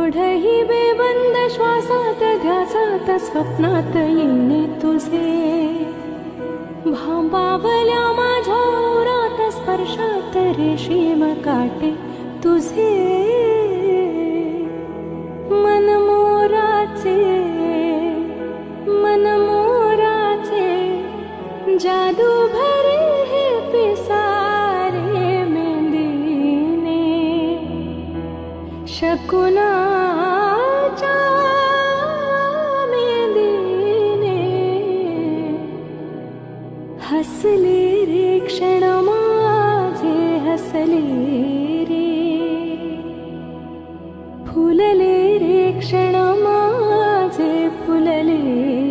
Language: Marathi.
ओढही बेबंद श्वासात ध्यासात स्वप्नात येणे तुझे भांबावल्या माझ्या ओरात स्पर्शात रेशीम काटे तुझे मनमोराचे जादू भरे हे पिसारे मेंदीने शकुनाच्या मेंदीने हसले रे क्षण माझे हसले रे फुलले रे क्षण माझे फुलले